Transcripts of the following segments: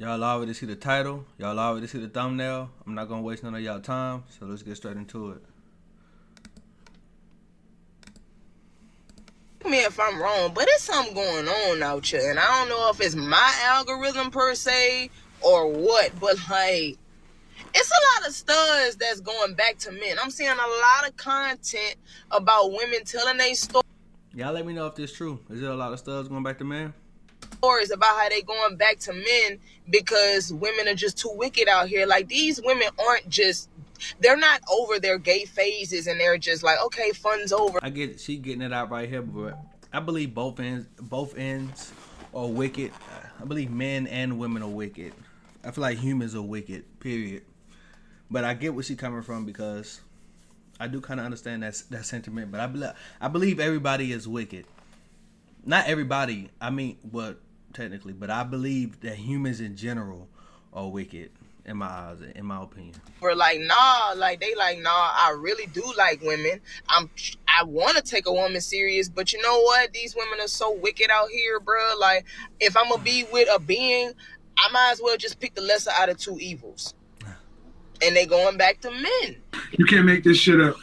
Y'all already see the title. Y'all already see the thumbnail. I'm not gonna waste none of y'all time, so let's get straight into it. Me if I'm wrong, but it's something going on out here, and I don't know if it's my algorithm per se or what, but like, it's a lot of studs that's going back to men. I'm seeing a lot of content about women telling their Y'all let me know if this true. Is there a lot of studs going back to men? stories about how they going back to men because women are just too wicked out here. Like, these women aren't just, they're not over their gay phases and they're just like, okay, fun's over. I get she getting it out right here, but I believe both ends are wicked. I believe men and women are wicked. I feel like humans are wicked, period. But I get where she coming from because I do kind of understand that sentiment. But I believe everybody is wicked. Not everybody. I mean, well, technically, but I believe that humans in general are wicked in my eyes, in my opinion. We're like, nah, like they like, nah, I really do like women. I want to take a woman serious, but you know what? These women are so wicked out here, bro. Like, if I'm gonna be with a being, I might as well just pick the lesser out of two evils. And they going back to men. You can't make this shit up.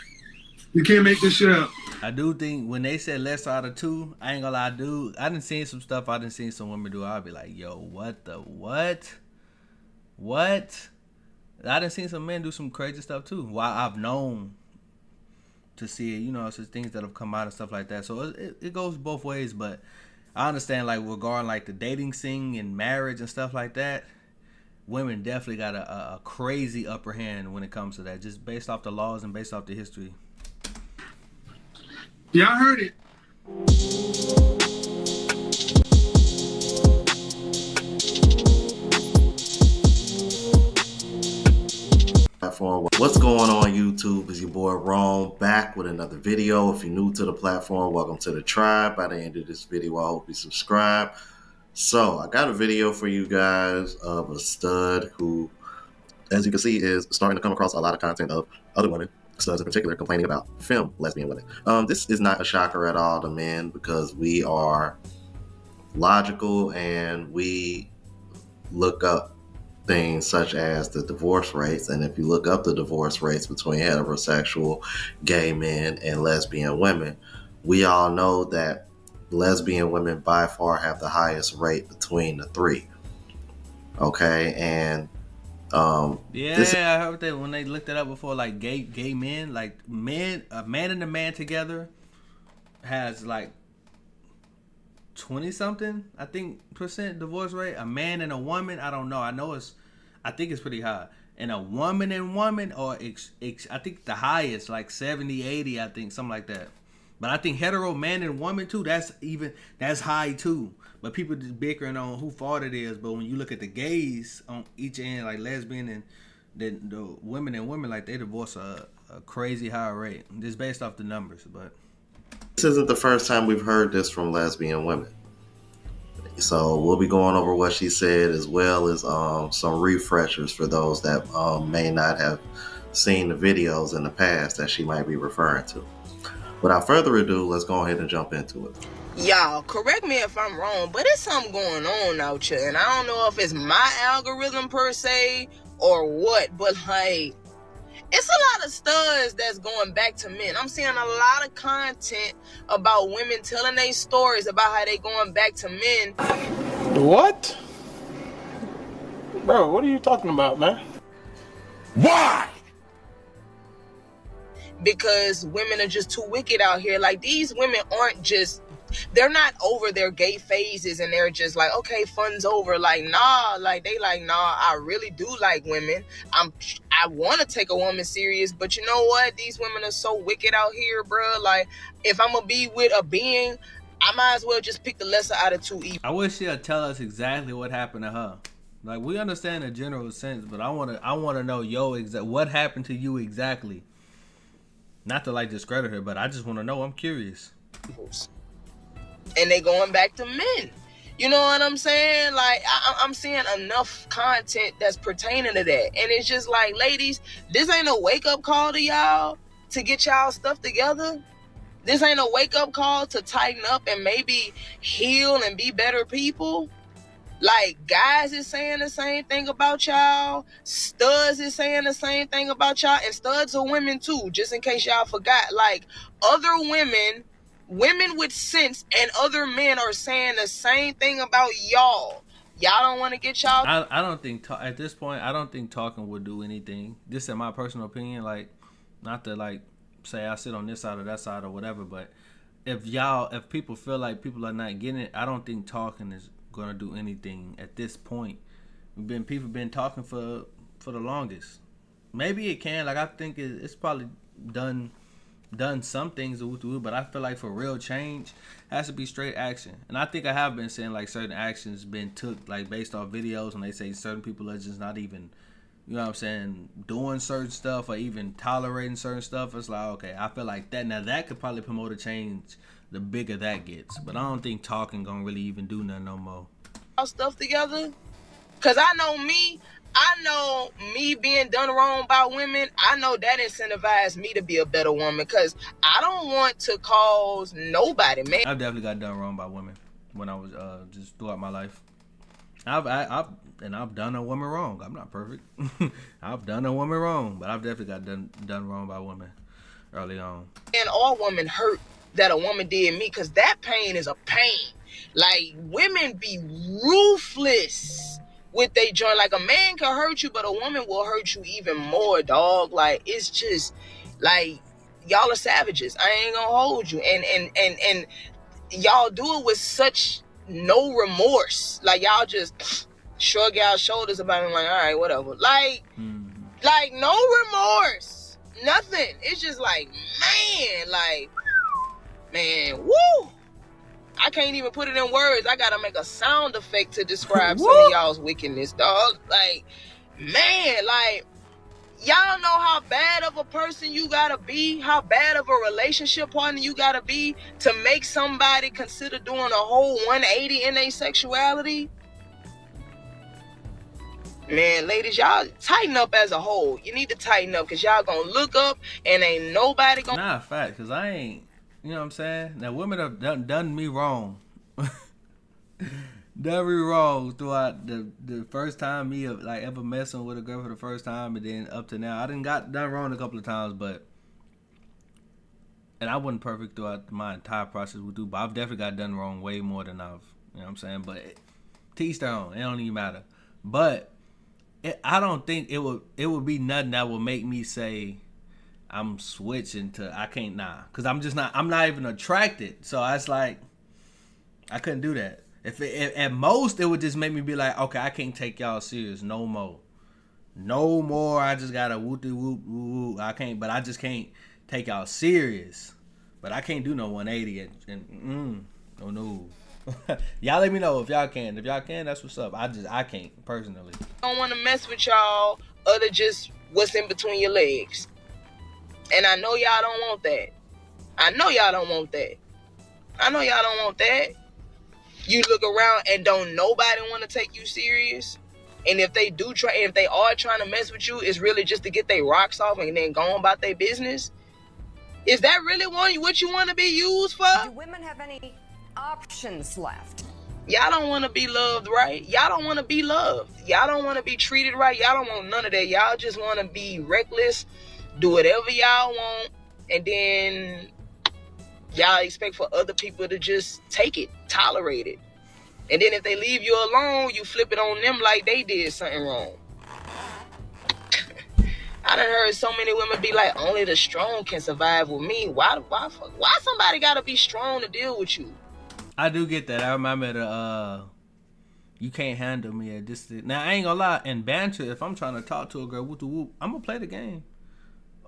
You can't make this shit up. I do think when they said lesser out of two, I ain't gonna lie, I done seen some stuff I done seen some women do. I'll be like, yo, what the what? What? I done seen some men do some crazy stuff too. While I've known to see it, it's just things that have come out and stuff like that. So it goes both ways, but I understand like regarding like the dating scene and marriage and stuff like that. Women definitely got a crazy upper hand when it comes to that, just based off the laws and based off the history. Y'all heard it. What's going on YouTube? Is your boy Rome back with another video. If you're new to the platform, welcome to the tribe. By the end of this video, I hope you subscribe. So I got a video for you guys of a stud who, as you can see, is starting to come across a lot of content of other women, studs in particular, complaining about femme lesbian women. This is not a shocker at all to men because we are logical and we look up things such as the divorce rates. And if you look up the divorce rates between heterosexual gay men and lesbian women, we all know that lesbian women by far have the highest rate between the three. Okay, and I heard that when they looked it up before, like gay men, like a man and a man together has like 20 something, I think, percent divorce rate. A man and a woman, I don't know. I think it's pretty high. And a woman and woman, or I think the highest, like 70, 80, I think, something like that. But I think hetero man and woman too, that's high too. But people just bickering on who fault it is. But when you look at the gays on each end, like lesbian and the women and women, like they divorce a crazy high rate, just based off the numbers. But this isn't the first time we've heard this from lesbian women. So we'll be going over what she said, as well as some refreshers for those that may not have seen the videos in the past that she might be referring to. Without further ado, let's go ahead and jump into it. Y'all, correct me if I'm wrong, but it's something going on out here, and I don't know if it's my algorithm per se or what, but like, it's a lot of studs that's going back to men. I'm seeing a lot of content about women telling their stories about how they going back to men. What? Bro, what are you talking about, man? Why? Because women are just too wicked out here. Like, these women aren't just, they're not over their gay phases and they're just like, okay, fun's over. Like, nah, like they like, nah, I really do like women. I want to take a woman serious, but you know what? These women are so wicked out here, bro. Like, if I'm gonna be with a being, I might as well just pick the lesser out of two evils. I wish she'd tell us exactly what happened to her. Like, we understand the general sense, but I wanna know what happened to you exactly. Not to like discredit her, but I just want to know. I'm curious. And they going back to men. You know what I'm saying? Like, I'm seeing enough content that's pertaining to that. And it's just like, ladies, this ain't a wake-up call to y'all to get y'all stuff together. This ain't a wake-up call to tighten up and maybe heal and be better people. Like, guys is saying the same thing about y'all. Studs is saying the same thing about y'all. And studs are women too, just in case y'all forgot. Like, other women with sense and other men are saying the same thing about y'all. Y'all don't want to get y'all. I don't think at this point I don't think talking would do anything. Just in my personal opinion, like, not to like say I sit on this side or that side or whatever, but if people feel like people are not getting it, I don't think talking is gonna do anything at this point. People been talking for the longest. Maybe it can. Like, I think it's probably done some things, but I feel like for real change has to be straight action. And I think I have been saying like certain actions been took like based off videos, and they say certain people are just not even, you know what I'm saying, doing certain stuff or even tolerating certain stuff. It's like, okay, I feel like that now that could probably promote a change the bigger that gets. But I don't think talking gonna really even do nothing no more. Stuff together. Cause I know me being done wrong by women, I know that incentivized me to be a better woman. Cause I don't want to cause nobody, man. I've definitely got done wrong by women when I was just throughout my life. I've done a woman wrong. I'm not perfect. I've done a woman wrong, but I've definitely got done wrong by women early on. And all women hurt that a woman did me, cause that pain is a pain. Like, women be ruthless with they joint. Like, a man can hurt you, but a woman will hurt you even more, dog. Like, it's just like y'all are savages. I ain't gonna hold you. And y'all do it with such no remorse. Like, y'all just shrug y'all shoulders about it, like, all right, whatever. Like, like no remorse, nothing. It's just like, man, woo. I can't even put it in words. I gotta make a sound effect to describe some of y'all's wickedness, dog. Like, man, like, y'all know how bad of a person you gotta be, how bad of a relationship partner you gotta be to make somebody consider doing a whole 180 in their sexuality? Man, ladies, y'all tighten up as a whole. You need to tighten up, because y'all gonna look up and ain't nobody gonna... Nah, fact, because I ain't... You know what I'm saying? Now, women have done me wrong. Done me wrong throughout the first time me like ever messing with a girl for the first time, and then up to now. I got done wrong a couple of times, and I wasn't perfect throughout my entire process with you, but I've definitely got done wrong way more than I've, you know what I'm saying? But to each their own. It don't even matter. But I don't think it would be nothing that would make me say I'm switching to I can't because I'm not even attracted. So it's like I couldn't do that. If at most it would just make me be like, okay, I can't take y'all serious no more. I just gotta whoop. I can't, but I just can't take y'all serious. But I can't do no 180 oh no. Y'all let me know if y'all can. If y'all can, that's what's up. I can't personally. I don't want to mess with y'all other just what's in between your legs. And I know y'all don't want that. I know y'all don't want that. You look around and don't nobody want to take you serious. And if they are trying to mess with you, it's really just to get their rocks off and then go on about their business. Is that really what you want to be used for? Do women have any options left? Y'all don't want to be loved, right? Y'all don't want to be loved. Y'all don't want to be treated right. Y'all don't want none of that. Y'all just want to be reckless, do whatever y'all want, and then y'all expect for other people to just take it, tolerate it. And then if they leave you alone, you flip it on them like they did something wrong. I done heard so many women be like, only the strong can survive with me. Why somebody gotta be strong to deal with you? I do get that. I remember the you can't handle me at this. Now I ain't gonna lie, in banter, if I'm trying to talk to a girl, I'm gonna play the game.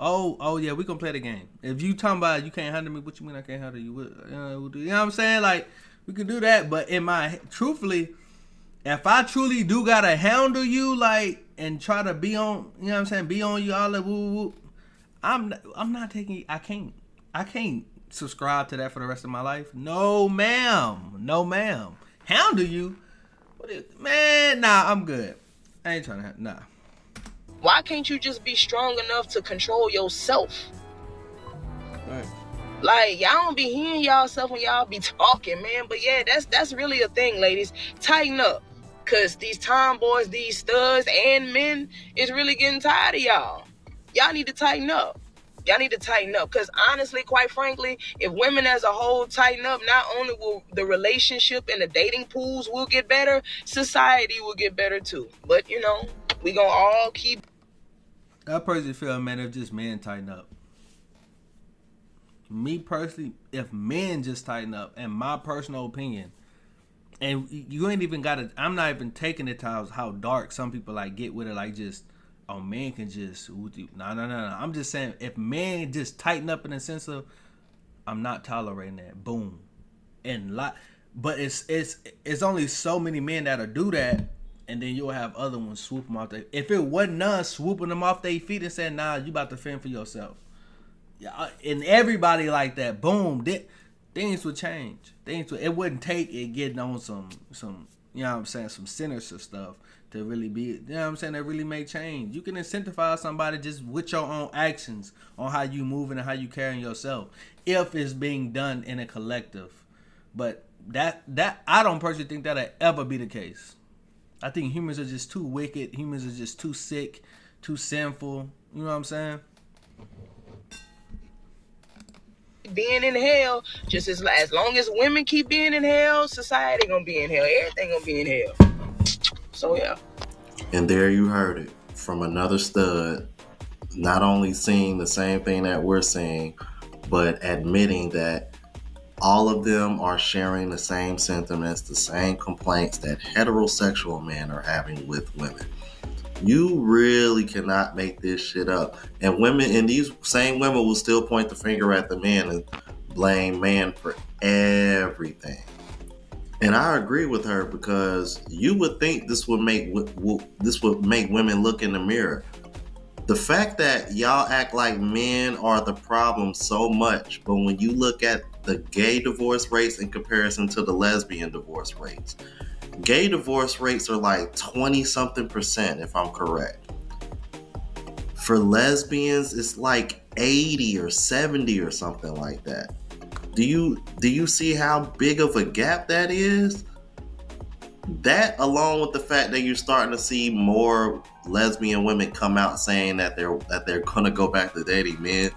Oh yeah, we gonna play the game. If you talking about you can't handle me, what you mean I can't handle you? You know what I'm saying? Like, we can do that, but truthfully, if I truly do gotta handle you, like, and try to be on, you know what I'm saying, be on you all that woo, I'm not taking. I can't subscribe to that for the rest of my life. No ma'am. Handle you? Man, nah, I'm good. I ain't trying to. Nah. Why can't you just be strong enough to control yourself? Right. Like, y'all don't be hearing y'allself when y'all be talking, man. But yeah, that's really a thing, ladies. Tighten up. Cause these tomboys, these studs and men is really getting tired of y'all. Y'all need to tighten up. Y'all need to tighten up. Because honestly, quite frankly, if women as a whole tighten up, not only will the relationship and the dating pools will get better, society will get better too. But, you know, we gonna all keep... I personally feel, man, if just men tighten up. Me personally, if men just tighten up, in my personal opinion, and you ain't even gotta, I'm not even taking it to how dark some people like get with it, like just, oh, men can just, no. I'm just saying, if men just tighten up in the sense of, I'm not tolerating that, boom. And but it's only so many men that'll do that, and then you'll have other ones swoop them off their, if it wasn't none swooping them off their feet and saying, nah, you about to fend for yourself. And everybody like that, boom, things would change. It wouldn't take it getting on some, you know what I'm saying, some sinister stuff to really be, you know what I'm saying, that really make change. You can incentivize somebody just with your own actions on how you moving and how you carrying yourself, if it's being done in a collective. But that I don't personally think that'll ever be the case. I think humans are just too wicked. Humans are just too sick, too sinful. You know what I'm saying? Being in hell, just as long as women keep being in hell, society gonna be in hell. Everything gonna be in hell. So yeah. And there you heard it from another stud, not only seeing the same thing that we're seeing, but admitting that all of them are sharing the same sentiments, the same complaints that heterosexual men are having with women. You really cannot make this shit up. And women, and these same women will still point the finger at the man and blame man for everything. And I agree with her, because you would think this would make women look in the mirror. The fact that y'all act like men are the problem so much, but when you look at the gay divorce rates in comparison to the lesbian divorce rates, gay divorce rates are like 20-something%, if I'm correct. For lesbians, it's like 80 or 70 or something like that. Do you see how big of a gap that is? That, along with the fact that you're starting to see more lesbian women come out saying that they're gonna go back to dating men,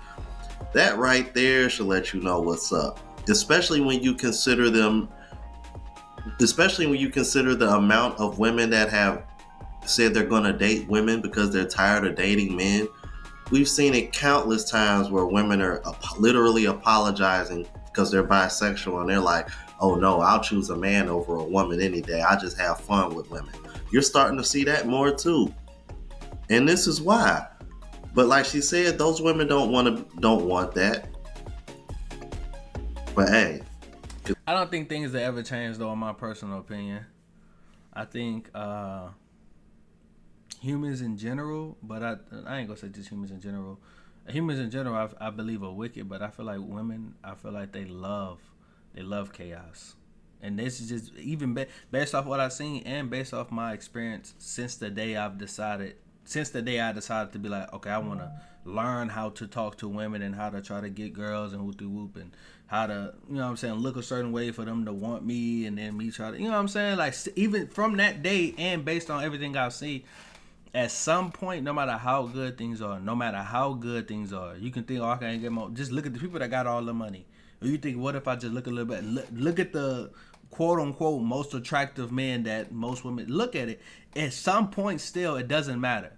that right there should let you know what's up. Especially when you consider the amount of women that have said they're gonna date women because they're tired of dating men. We've seen it countless times where women are literally apologizing because they're bisexual, and they're like, oh no, I'll choose a man over a woman any day. I just have fun with women. You're starting to see that more too. And this is why. But like she said, those women don't want that. But hey. I don't think things will ever change, though, in my personal opinion. I think humans in general, but I ain't gonna say just humans in general. Humans in general, I believe, are wicked, but I feel like women, I feel like they love chaos. And this is just even based off what I've seen and based off my experience since the day I decided to be like, okay, I want to learn how to talk to women and how to try to get girls and whoop and how to, you know what I'm saying, look a certain way for them to want me, and then me try to, you know what I'm saying, like, even from that day and based on everything I've seen, at some point, no matter how good things are, you can think, oh, I can't get more. Just look at the people that got all the money. Or you think, what if I just look a little bit? Look at the quote unquote most attractive men that most women look at it. At some point, still, it doesn't matter.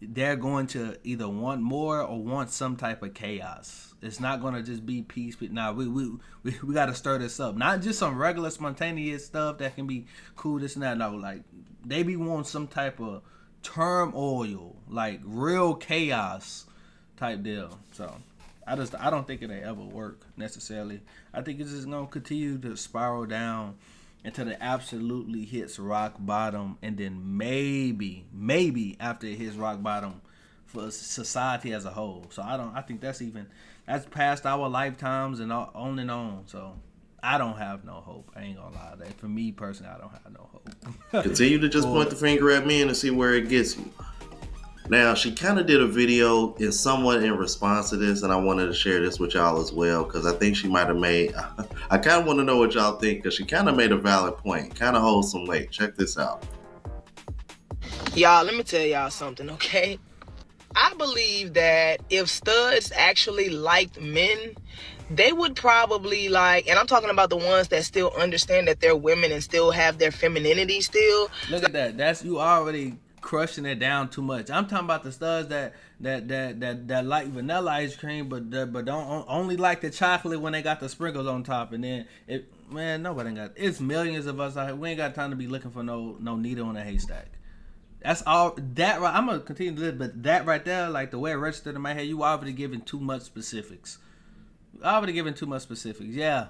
They're going to either want more or want some type of chaos. It's not going to just be peace. Nah, we got to stir this up. Not just some regular spontaneous stuff that can be cool, this and that. No, like, they be wanting some type of turmoil, like real chaos type deal. So I don't think it'll ever work necessarily. I think it's just gonna continue to spiral down until it absolutely hits rock bottom, and then maybe after it hits rock bottom for society as a whole. So I think that's past our lifetimes and on and on. So I don't have no hope. I ain't gonna lie. For me personally, I don't have no hope. Continue to just point the finger at men and see where it gets you. Now, she kind of did a video in somewhat in response to this, and I wanted to share this with y'all as well, because I think she might have made, I kind of want to know what y'all think, because she kind of made a valid point, kind of holds some weight. Check this out. Y'all, let me tell y'all something, okay? I believe that if studs actually liked men, they would probably like, and I'm talking about the ones that still understand that they're women and still have their femininity still. Look at that. That's you already crushing it down too much. I'm talking about the studs that like vanilla ice cream, but don't only like the chocolate when they got the sprinkles on top. And then nobody got. It's millions of us out here. We ain't got time to be looking for no needle in a haystack. That's all. That right. I'm gonna continue to live, but that right there, like the way it registered in my head, you already giving too much specifics. Yeah,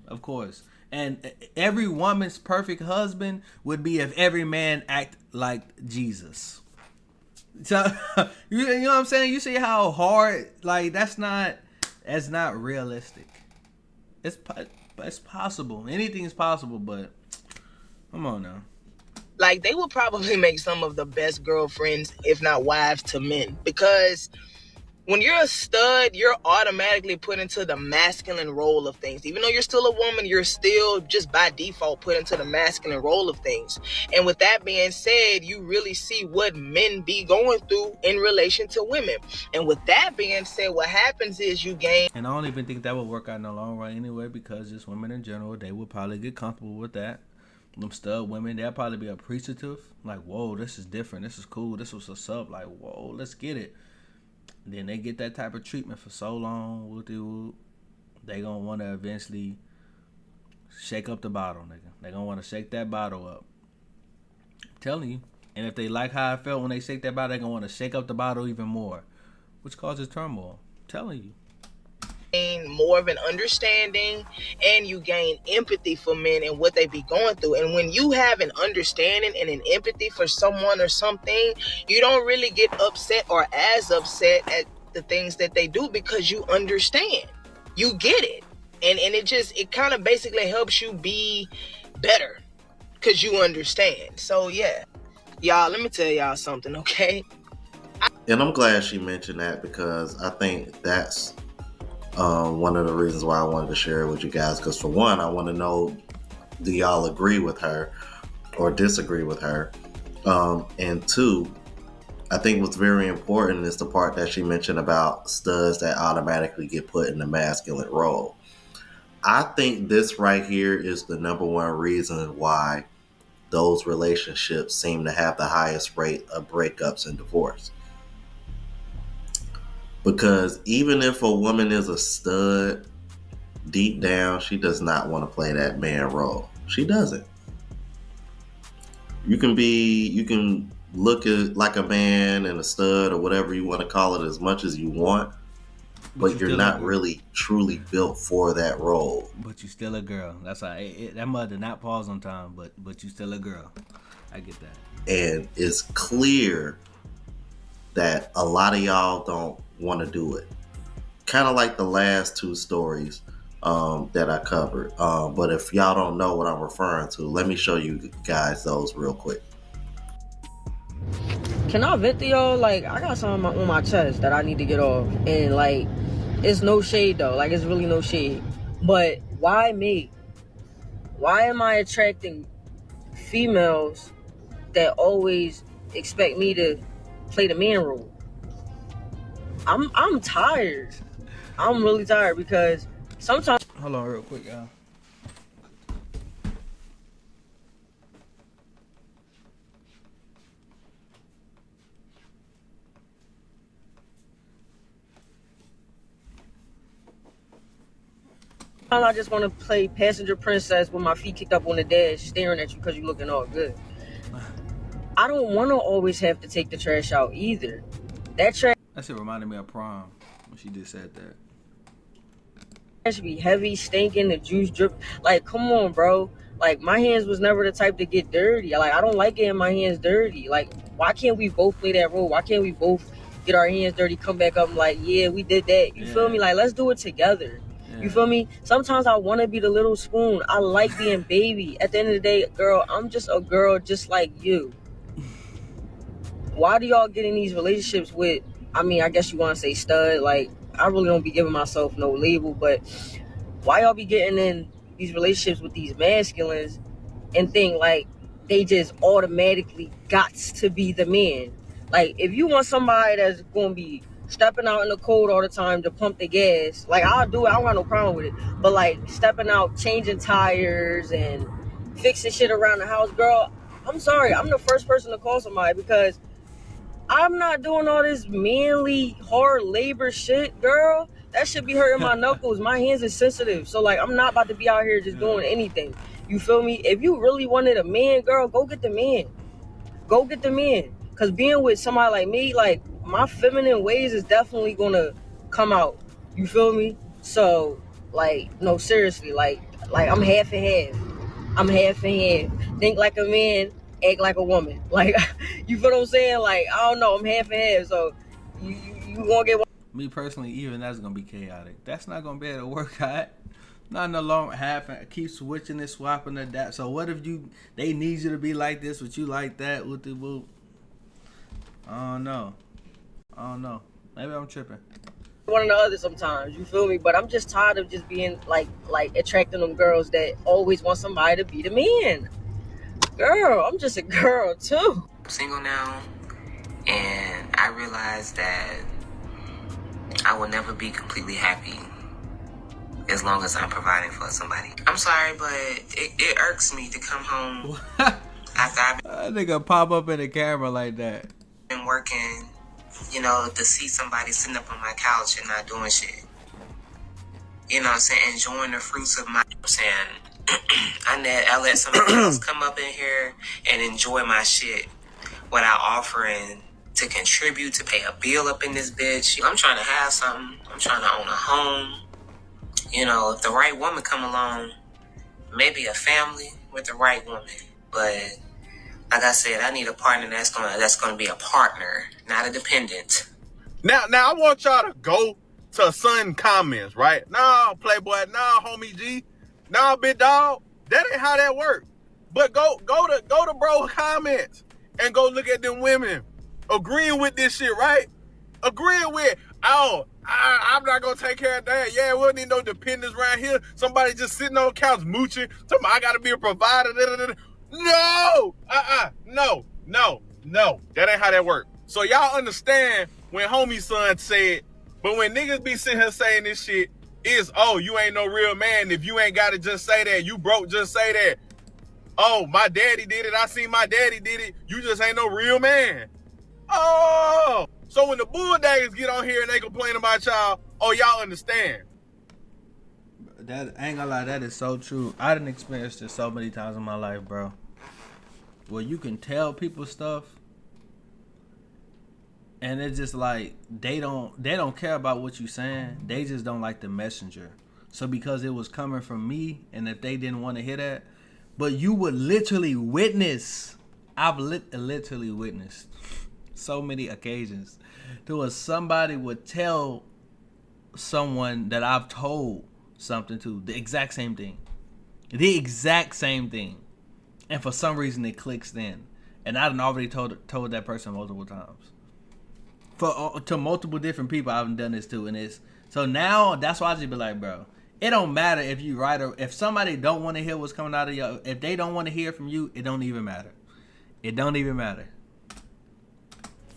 of course. And every woman's perfect husband would be if every man act like Jesus. So you know what I'm saying? You see how hard, like that's not realistic. It's possible. Anything is possible, but come on now. Like, they would probably make some of the best girlfriends, if not wives, to men. Because when you're a stud, you're automatically put into the masculine role of things. Even though you're still a woman, you're still just by default put into the masculine role of things. And with that being said, you really see what men be going through in relation to women. And with that being said, what happens is you gain. And I don't even think that would work out in the long run anyway, because just women in general, they would probably get comfortable with that. Them stud women, they'll probably be appreciative. Like, whoa, this is different. This is cool. This was what's up. Like, whoa, let's get it. Then they get that type of treatment for so long, they gonna want to eventually shake up the bottle, nigga. They gonna want to shake that bottle up. I'm telling you. And if they like how I felt when they shake that bottle, they gonna want to shake up the bottle even more, which causes turmoil. I'm telling you. Gain more of an understanding, and you gain empathy for men and what they be going through. And when you have an understanding and an empathy for someone or something, you don't really get upset or as upset at the things that they do, because you understand, you get it, and it kind of basically helps you be better because you understand. So yeah, y'all, let me tell y'all something, okay? And I'm glad she mentioned that, because I think that's one of the reasons why I wanted to share it with you guys. Because for one, I want to know, do y'all agree with her or disagree with her? And two, I think what's very important is the part that she mentioned about studs that automatically get put in the masculine role. I think this right here is the number one reason why those relationships seem to have the highest rate of breakups and divorce. Because even if a woman is a stud, deep down, she does not want to play that man role. She doesn't. You can look at like a man and a stud or whatever you want to call it as much as you want, but you're not really truly built for that role. But you still a girl. That's why that mother did not pause on time, but you still a girl. I get that. And it's clear that a lot of y'all don't want to do it. Kind of like the last two stories that I covered. But if y'all don't know what I'm referring to, let me show you guys those real quick. Can I vent to y'all? Like, I got something on my chest that I need to get off. And, like, it's no shade, though. Like, it's really no shade. But why me? Why am I attracting females that always expect me to play the man role? I'm tired. I'm really tired, because sometimes... Hold on real quick, y'all. I just want to play passenger princess with my feet kicked up on the dash, staring at you because you're looking all good. I don't want to always have to take the trash out either. That trash... That shit reminded me of prom when she just said that. That should be heavy, stinking, the juice drip. Like, come on, bro. Like, my hands was never the type to get dirty. Like, I don't like getting my hands dirty. Like, why can't we both play that role? Why can't we both get our hands dirty, come back up and like, yeah, we did that. You feel me? Like, let's do it together. Yeah. You feel me? Sometimes I want to be the little spoon. I like being baby. At the end of the day, girl, I'm just a girl just like you. why do y'all get in these relationships with, I mean, I guess you want to say stud, like, I really don't be giving myself no label, but why y'all be getting in these relationships with these masculines and think like they just automatically got to be the man? Like, if you want somebody that's gonna be stepping out in the cold all the time to pump the gas, like, I'll do it, I don't got no problem with it. But like stepping out, changing tires and fixing shit around the house, girl, I'm sorry, I'm the first person to call somebody, because I'm not doing all this manly hard labor shit, girl. That should be hurting my knuckles. My hands are sensitive. So like, I'm not about to be out here just doing anything. You feel me? If you really wanted a man, girl, go get the man. Go get the man. Cause being with somebody like me, like, my feminine ways is definitely gonna come out. You feel me? So like, no, seriously, like I'm half and half. I'm half and half. Think like a man, act like a woman. Like, you feel what I'm saying? Like, I don't know, I'm half and half. So you gonna get one. Me personally, even that's gonna be chaotic. That's not gonna be able to work out. Not in the long half. Keep switching and swapping that. So what if they need you to be like this, but you like that? With the whoop. I don't know. Maybe I'm tripping. One or the other sometimes, you feel me? But I'm just tired of just being like attracting them girls that always want somebody to be the man. Girl, I'm just a girl too. I'm single now, and I realized that I will never be completely happy as long as I'm providing for somebody. I'm sorry, but it irks me to come home after I've That nigga pop up in the camera like that. been working, you know, to see somebody sitting up on my couch and not doing shit. You know what I'm saying? Enjoying the fruits of my, I let somebody else come up in here and enjoy my shit without offering to contribute, to pay a bill up in this bitch. I'm trying to have something. I'm trying to own a home. You know, if the right woman come along, maybe a family with the right woman. But like I said, I need a partner that's gonna be a partner, not a dependent. Now I want y'all to go to Sun comments, right? Nah, Playboy, nah, homie G, nah, big dog. That ain't how that works. But go to bro comments and go look at them women agreeing with this shit, right? Agreeing with, oh, I'm not gonna take care of that. Yeah, we don't need no dependents around here. Somebody just sitting on the couch mooching. Somebody, I gotta be a provider. No, no. That ain't how that works. So y'all understand when homie son said, but when niggas be sitting here saying this shit, is, oh, you ain't no real man. If you ain't gotta just say that, you broke, just say that. Oh, my daddy did it. I seen my daddy did it. You just ain't no real man. Oh, so when the bulldaggers get on here and they complain about y'all, oh, y'all understand. That, I ain't gonna lie, that is so true. I done experienced this so many times in my life, bro. Where you can tell people stuff, and it's just like they don't care about what you saying. They just don't like the messenger. So because it was coming from me, and if they didn't want to hear that, but you would literally witness. I've literally witnessed so many occasions. There was somebody would tell someone that I've told something to, the exact same thing. And for some reason it clicks then. And I done already told that person multiple times. To multiple different people I've done this to. And it's, so now that's why I just be like, bro, it don't matter if you right or if somebody don't want to hear what's coming out of you. If they don't want to hear from you, it don't even matter. It don't even matter.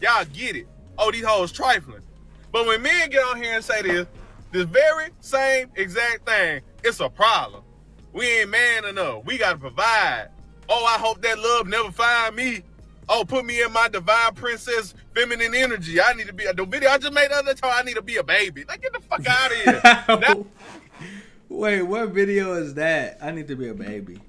Y'all get it. Oh, these hoes trifling. But when men get on here and say this very same exact thing, it's a problem. We ain't man enough. We gotta provide. Oh, I hope that love never find me. Oh, put me in my divine princess feminine energy. I need to be the video I just made the other time. I need to be a baby. Like, get the fuck out of here. Now, wait, what video is that? I need to be a baby.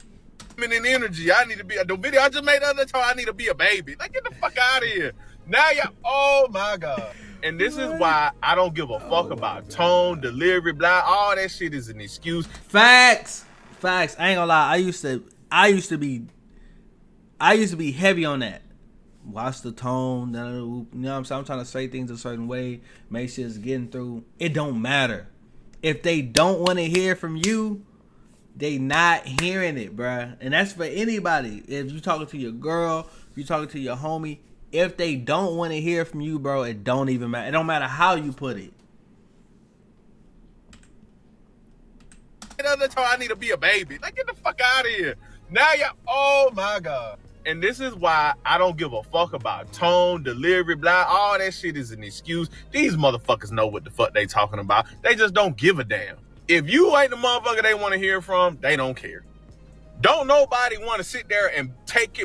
Feminine energy. I need to be the video I just made the other time. I need to be a baby. Like, get the fuck out of here. Now y'all, oh my God. And this is why I don't give a fuck about tone, delivery, blah. All that shit is an excuse. Facts. I ain't gonna lie. I used to be heavy on that. Watch the tone. You know what I'm saying? I'm trying to say things a certain way. Make sure it's getting through. It don't matter. If they don't want to hear from you, they not hearing it, bruh. And that's for anybody. If you talking to your girl, if you talking to your homie, if they don't want to hear from you, bro, it don't even matter. It don't matter how you put it. Another time I need to be a baby. Like, get the fuck out of here. Now y'all, oh my God. And this is why I don't give a fuck about tone, delivery, blah. All that shit is an excuse. These motherfuckers know what the fuck they talking about. They just don't give a damn. If you ain't the motherfucker they want to hear from, they don't care. Don't nobody want to sit there and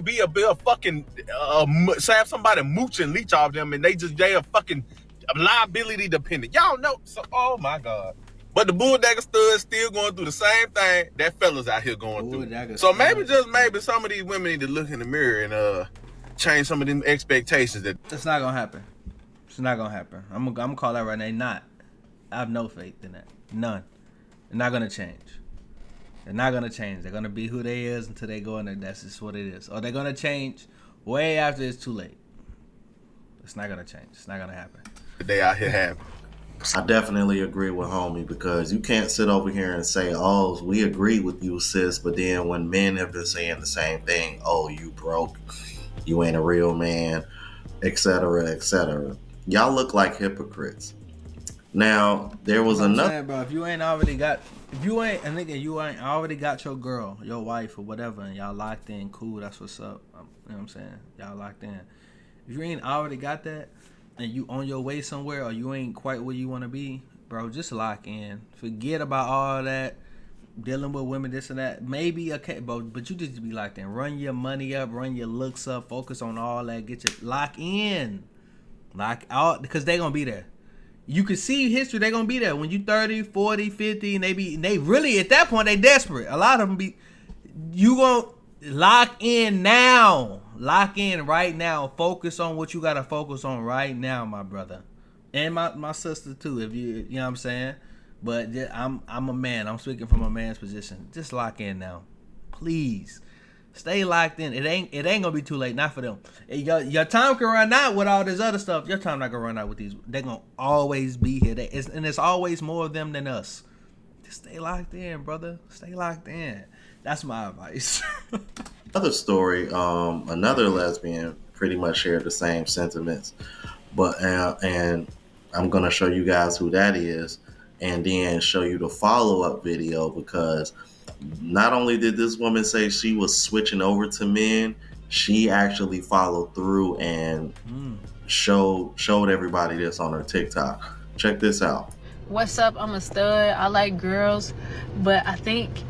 be a fucking, have somebody mooch and leech off them and they are fucking liability dependent. Y'all know, so, oh my God. But the Bulldagger Stud still going through the same thing that fellas out here going through. So maybe, just maybe, some of these women need to look in the mirror and change some of them expectations. That's not gonna happen. It's not gonna happen. I'm gonna call that right now. Not. I have no faith in that. None. They're not gonna change. They're not gonna change. They're gonna be who they is until they go in there. That's just what it is. Or they're gonna change way after it's too late. It's not gonna change. It's not gonna happen. They out here having. I definitely agree with homie, because you can't sit over here and say, oh, we agree with you, sis, but then when men have been saying the same thing, oh, you broke, you ain't a real man, etc., etc. Y'all look like hypocrites. Now, there was another... saying, bro, if you ain't already got your girl, your wife, or whatever, and y'all locked in, cool, that's what's up. You know what I'm saying? Y'all locked in. If you ain't already got that, and you on your way somewhere, or you ain't quite where you want to be, bro, just lock in. Forget about all that, dealing with women, this and that. Maybe, okay, but you just be locked in. Run your money up, run your looks up, focus on all that, lock in. Lock out, because they going to be there. You can see history, they going to be there. When you 30, 40, 50, and they really, at that point, they desperate. A lot of them you going to lock in now. Lock in right now. Focus on what you got to focus on right now, my brother. And my sister, too, if you know what I'm saying? But I'm a man. I'm speaking from a man's position. Just lock in now. Please. Stay locked in. It ain't gonna be too late. Not for them. Your time can run out with all this other stuff. Your time not gonna run out with these. They're gonna always be here. And it's always more of them than us. Just stay locked in, brother. Stay locked in. That's my advice. Another story, another lesbian pretty much shared the same sentiments, but and I'm gonna show you guys who that is, and then show you the follow-up video, because not only did this woman say she was switching over to men, she actually followed through and showed everybody this on her TikTok. Check this out. What's up? I'm a stud. I like girls, but I think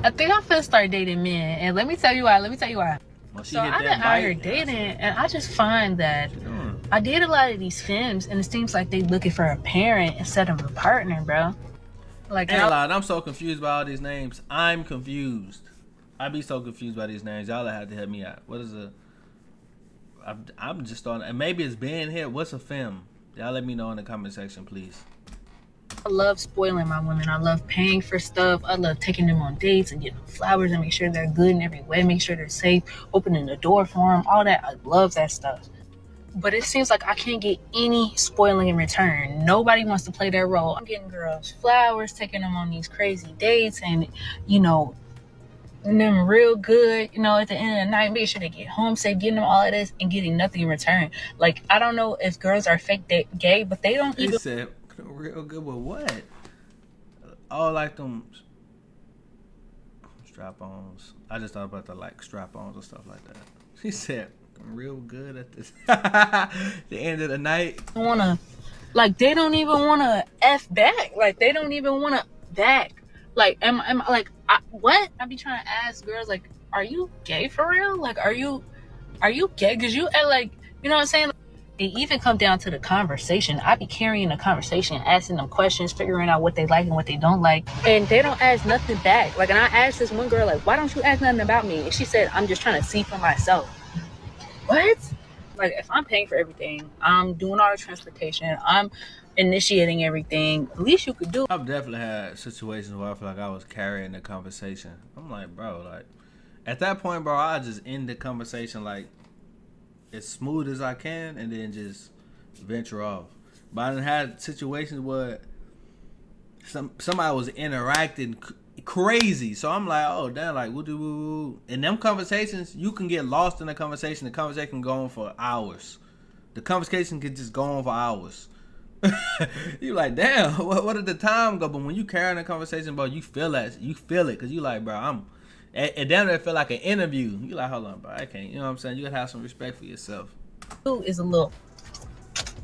I'm finna start dating men, and let me tell you why. Well, So I've been out here dating, and I just find that I date a lot of these femmes, and it seems like they looking for a parent instead of a partner, bro. Like, I'm so confused by all these names. I'm confused. I be so confused by these names. Y'all have to help me out. What is I'm just on, and maybe it's being here. What's a femme? Y'all let me know in the comment section, please. I love spoiling my women. I love paying for stuff. I love taking them on dates and getting them flowers and make sure they're good in every way, make sure they're safe, opening the door for them, all that. I love that stuff. But it seems like I can't get any spoiling in return. Nobody wants to play their role. I'm getting girls flowers, taking them on these crazy dates, and, you know, them real good, you know, at the end of the night, make sure they get home safe, getting them all of this and getting nothing in return. Like, I don't know if girls are fake gay, but they don't even... said real good with what? Oh, like them strap-ons. I just thought about the like strap-ons and stuff like that. She said real good at this the end of the night. They don't even wanna F back. Like, they don't even wanna back. Like, what? I be trying to ask girls, like, are you gay for real? Like, are you gay? Cause you like, you know what I'm saying? It even come down to the conversation. I be carrying the conversation, asking them questions, figuring out what they like and what they don't like. And they don't ask nothing back. Like, and I asked this one girl, like, why don't you ask nothing about me? And she said, I'm just trying to see for myself. What? Like, if I'm paying for everything, I'm doing all the transportation, I'm initiating everything, the least you could do. I've definitely had situations where I feel like I was carrying the conversation. I'm like, bro, like, at that point, bro, I just end the conversation, like, as smooth as I can, and then just venture off. But I done had situations where somebody was interacting crazy. So I'm like, oh damn, like woo. In them conversations, you can get lost in the conversation. The conversation can go on for hours. The conversation can just go on for hours. You like, damn, what did the time go? But when you carry on a conversation, bro, you feel it, because you like, bro, and then it feel like an interview. You like, hold on, bro, I can't. You know what I'm saying? You gotta have some respect for yourself. Who is a little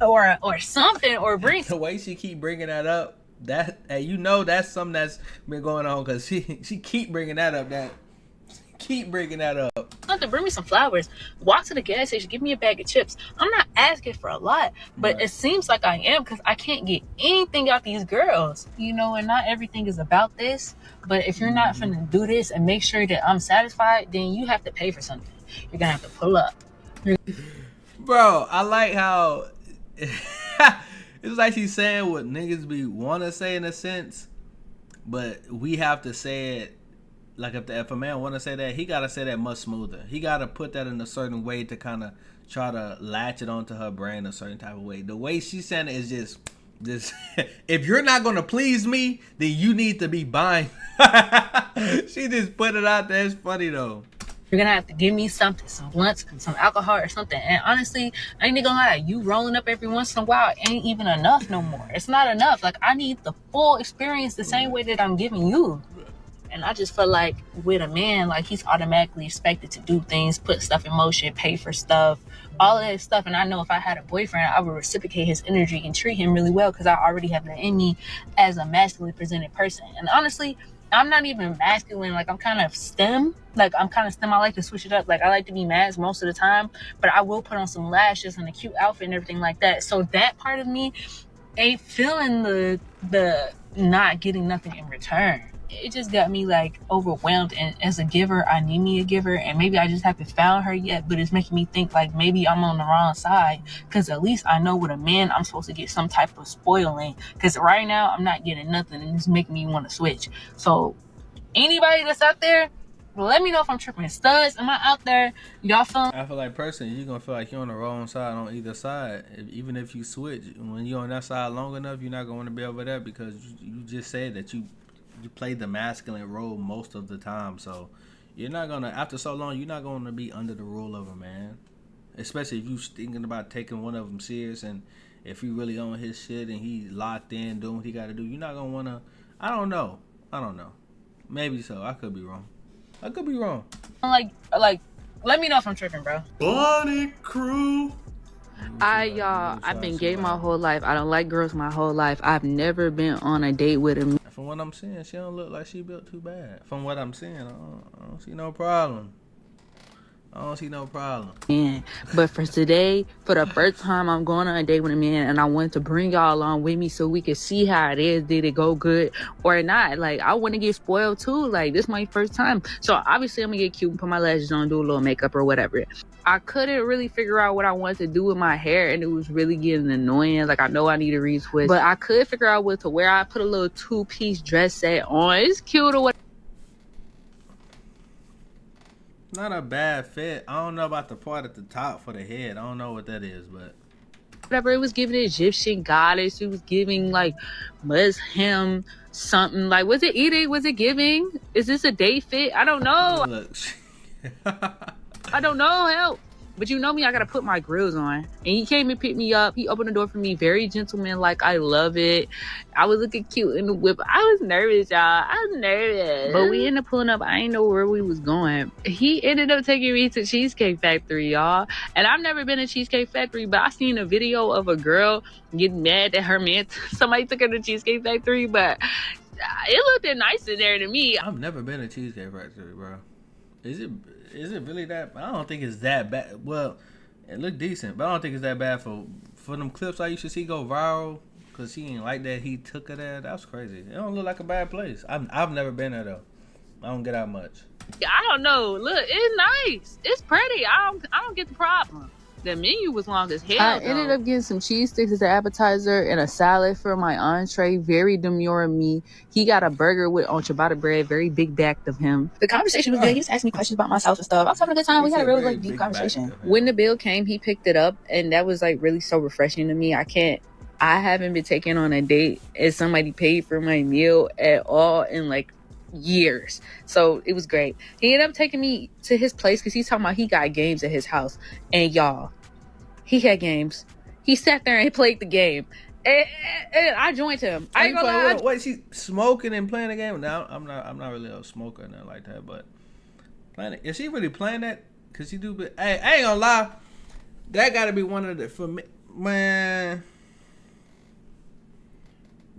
or something, or bring The way she keep bringing that up, that, hey, you know that's something that's been going on, because she keep bringing that up. something, bring me some flowers, walk to the gas station, give me a bag of chips. I'm not asking for a lot, but It seems like I am, because I can't get anything out these girls, you know. And not everything is about this, but if you're not finna do this and make sure that I'm satisfied, then you have to pay for something. You're gonna have to pull up. Bro, I like how it's like she's saying what niggas be want to say in a sense, but we have to say it. Like if a man want to say that, he got to say that much smoother. He got to put that in a certain way to kind of try to latch it onto her brain a certain type of way. The way she's saying it is just if you're not going to please me, then you need to be buying. She just put it out there. It's funny though. You're gonna have to give me something, some blunts, some alcohol or something. And honestly, I ain't gonna lie, you rolling up every once in a while ain't even enough no more. It's not enough. Like, I need the full experience the same way that I'm giving you. And I just feel like with a man, like, he's automatically expected to do things, put stuff in motion, pay for stuff, all of that stuff. And I know if I had a boyfriend, I would reciprocate his energy and treat him really well, because I already have that in me as a masculine presented person. And honestly, I'm not even masculine. Like, I'm kind of STEM. I like to switch it up. Like, I like to be masc most of the time, but I will put on some lashes and a cute outfit and everything like that. So that part of me ain't feeling the not getting nothing in return. It just got me like overwhelmed, and as a giver, I need me a giver, and maybe I just haven't found her yet, but it's making me think like maybe I'm on the wrong side, because at least I know with a man I'm supposed to get some type of spoiling, because right now I'm not getting nothing, and it's making me want to switch. So anybody that's out there, let me know if I'm tripping. Studs, am I out there? Y'all feeling? I feel like personally, you're gonna feel like you're on the wrong side on either side. Even if you switch, when you're on that side long enough, you're not going to be over there, because you just said that you play the masculine role most of the time. So you're not gonna, after so long, you're not gonna be under the rule of a man. Especially if you thinking about taking one of them serious, and if he really on his shit and he locked in doing what he got to do, you're not gonna wanna. I don't know. Maybe so. I could be wrong. Like, let me know if I'm tripping, bro. Bonnie Crew. I've been gay my whole life. I don't like girls my whole life. I've never been on a date with a. From what I'm seeing, she don't look like she built too bad. From what I'm seeing, I don't see no problem. Man, but for today, for the first time, I'm going on a date with a man, and I wanted to bring y'all along with me so we could see how it is. Did it go good or not? Like, I want to get spoiled too. Like, this is my first time, so obviously I'm gonna get cute and put my lashes on, do a little makeup or whatever. I couldn't really figure out what I wanted to do with my hair, and it was really getting annoying. Like, I know I need to retwist, but I could figure out what to wear. I put a little 2-piece dress set on. It's cute or what. Not a bad fit. I don't know about the part at the top for the head. I don't know what that is, but whatever. It was giving Egyptian goddess. It was giving like Muslim something. Like, was it eating? Was it giving? Is this a date fit? I don't know. Look. I don't know. Help. But you know me, I gotta put my grills on. And he came and picked me up. He opened the door for me. Very gentleman. Like, I love it. I was looking cute in the whip. I was nervous, y'all. I was nervous. But we ended up pulling up. I didn't know where we was going. He ended up taking me to Cheesecake Factory, y'all. And I've never been to Cheesecake Factory, but I seen a video of a girl getting mad that her man, somebody took her to Cheesecake Factory, but it looked nice in there to me. I've never been to Cheesecake Factory, bro. Is it really that? I don't think it's that bad. Well, it looked decent, but I don't think it's that bad for them clips I used to see go viral. Cause she ain't like that. He took her there. That was crazy. It don't look like a bad place. I've never been there though. I don't get out much. Yeah, I don't know. Look, it's nice. It's pretty. I don't get the problem. The menu was long as hell. I ended up getting some cheese sticks as an appetizer and a salad for my entree. Very demure of me. He got a burger with on ciabatta bread. Very big backed of him. The conversation was good. He was asking me questions about myself and stuff. I was having a good time. We had a really deep conversation. When the bill came, he picked it up, and that was like really so refreshing to me. I haven't been taken on a date and somebody paid for my meal at all in like years. So it was great. He ended up taking me to his place because he's talking about he got games at his house. And y'all, he had games. He sat there and played the game. And I joined him. I ain't gonna lie. Wait, she smoking and playing the game? Now I'm not really a smoker or nothing like that, but playing it. Is she really playing that? Cause she do. Hey, I ain't gonna lie. That gotta be one of the, for me, man.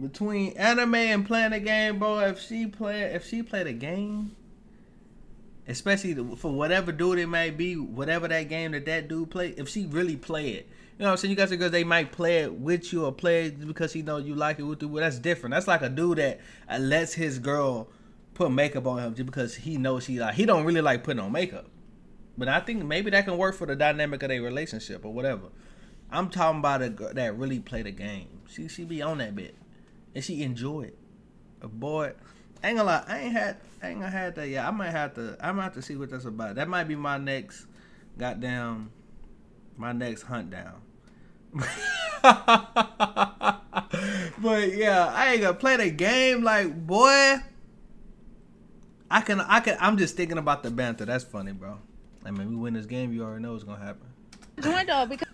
Between anime and playing the game, bro. If she play the game, especially for whatever dude it might be, whatever that game that dude play, if she really play it, you know what I'm saying? You guys, because they might play it with you or play it because he know you like it with you. Well, that's different. That's like a dude that lets his girl put makeup on him just because he knows she like. He don't really like putting on makeup. But I think maybe that can work for the dynamic of their relationship or whatever. I'm talking about a girl that really play the game. She be on that bit. And she enjoy it. Boy, I ain't gonna lie, I ain't gonna have that. Yeah, I'm gonna have to see what that's about. That might be my next hunt down. But yeah, I ain't gonna play the game like, boy. I'm just thinking about the banter. That's funny, bro. I mean, we win this game, you already know what's gonna happen. Joined though because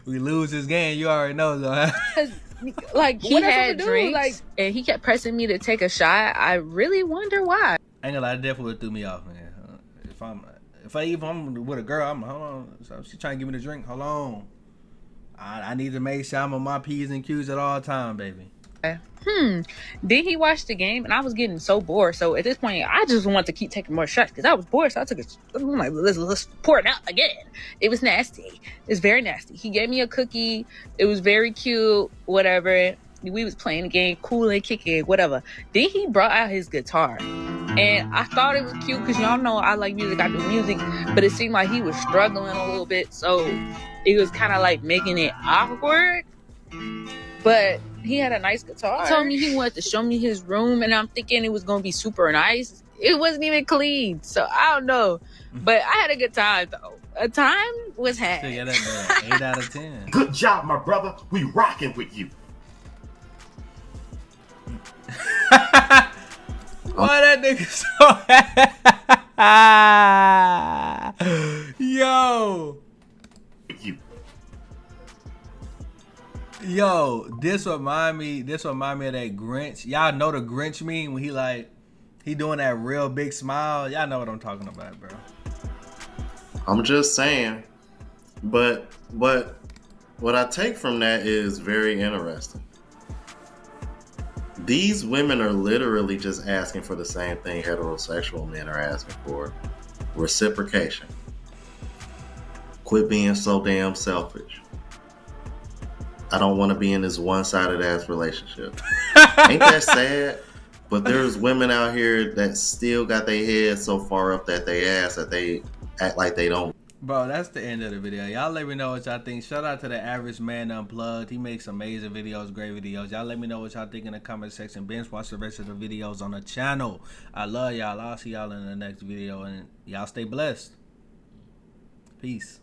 we lose this game, you already know what's gonna happen. Like he had drinks, and he kept pressing me to take a shot. I really wonder why. I ain't gonna lie, that definitely threw me off, man. If I'm with a girl, I'm hold on. So she trying to give me the drink. Hold on. I need to make sure I'm on my P's and Q's at all time, baby. Then he watched the game, and I was getting so bored. So at this point, I just wanted to keep taking more shots because I was bored. So I took I'm like, let's pour it out again. It was nasty. It's very nasty. He gave me a cookie. It was very cute. Whatever. We was playing the game, cool and kicking, whatever. Then he brought out his guitar, and I thought it was cute because y'all know I like music. I do music, but it seemed like he was struggling a little bit, so it was kind of like making it awkward. But he had a nice guitar. He told me he wanted to show me his room, and I'm thinking it was going to be super nice. It wasn't even clean, so I don't know. But I had a good time, though. A time was had. So yeah, that 8 out of 10. Good job, my brother. We rocking with you. Why that nigga so Yo. Yo, this remind me of that Grinch. Y'all know the Grinch meme when he doing that real big smile. Y'all know what I'm talking about, bro. I'm just saying. But what I take from that is very interesting. These women are literally just asking for the same thing heterosexual men are asking for. Reciprocation. Quit being so damn selfish. I don't want to be in this one-sided ass relationship. Ain't that sad? But there's women out here that still got their head so far up that they ass that they act like they don't. Bro, that's the end of the video. Y'all let me know what y'all think. Shout out to the Average Man Unplugged. He makes amazing videos, great videos. Y'all let me know what y'all think in the comment section. Binge watch the rest of the videos on the channel. I love y'all. I'll see y'all in the next video. And y'all stay blessed. Peace.